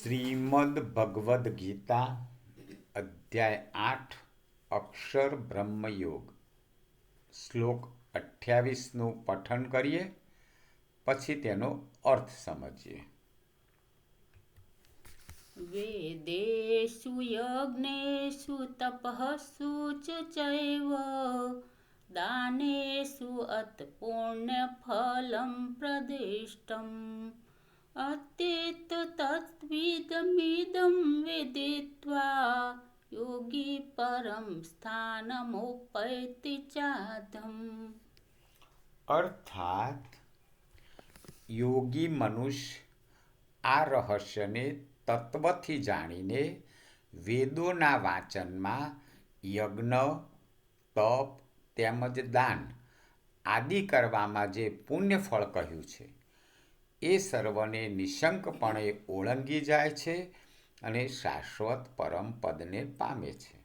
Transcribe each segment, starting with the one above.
શ્રીમદ ભગવદ્ ગીતા અધ્યાય 8 અક્ષર બ્રહ્મયોગ શ્લોક 28નું પઠન કરીએ, પછી તેનો અર્થ સમજીએ. વેદેષુ યજ્ઞેષુ તપઃસુ ચ ચૈવ દાનેષુ અતપુણ્યફલં પ્રદિષ્ટં અતેતત્વિદમિદં વિદિત્વા યોગી પરમ સ્થાનમુપૈતિ ચાધમ. અર્થાત યોગી મનુષ્ય આ રહસ્યને તત્વથી જાણીને વેદોના વાંચનમાં યજ્ઞ, તપ તેમજ દાન આદિ કરવામાં જે પુણ્યફળ કહ્યું છે એ સર્વને નિશંકપણે ઓળંગી જાય છે અને શાશ્વત પરમ પદને પામે છે.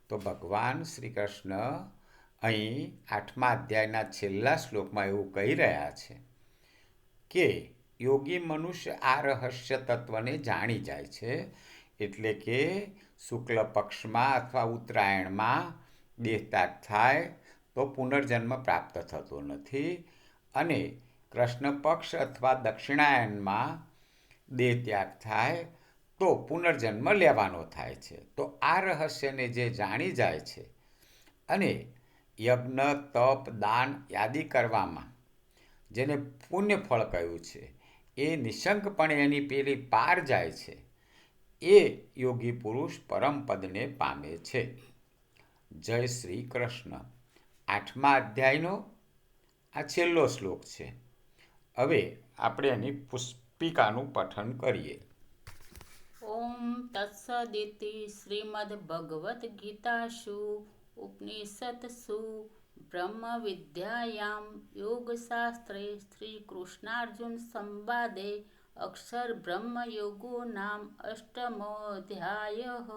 તો ભગવાન શ્રી કૃષ્ણ અહીં 8મા અધ્યાયના છેલ્લા શ્લોકમાં એવું કહી રહ્યા છે કે યોગી મનુષ્ય આ રહસ્ય તત્વને જાણી જાય છે, એટલે કે શુક્લ પક્ષમાં અથવા ઉત્તરાયણમાં દેહત્યાગ થાય તો પુનર્જન્મ પ્રાપ્ત થતો નથી, અને કૃષ્ણ પક્ષ અથવા દક્ષિણાયનમાં દેહત્યાગ થાય તો પુનર્જન્મ લેવાનો થાય છે. તો આ રહસ્યને જે જાણી જાય છે અને યજ્ઞ, તપ, દાન આદિ કરવામાં જેને પુણ્યફળ કહ્યું છે એ નિશંકપણે એની પેલી પાર જાય છે, એ યોગી પુરુષ પરમપદને પામે છે. જય શ્રી કૃષ્ણ. 8મા અધ્યાયનો આ છેલ્લો શ્લોક છે. હવે આપણે એની પુષ્પિકાનું પઠન કરીએ. ઓમ તત્સદિતિ શ્રીમદ્ભગવદ્ગીતાસુ ઉપનિષત્સુ બ્રહ્મવિદ્યાયાં યોગશાસ્ત્રે શ્રીકૃષ્ણાર્જુન સંવાદે અક્ષર બ્રહ્મયોગો નામ 8મોऽધ્યાયઃ.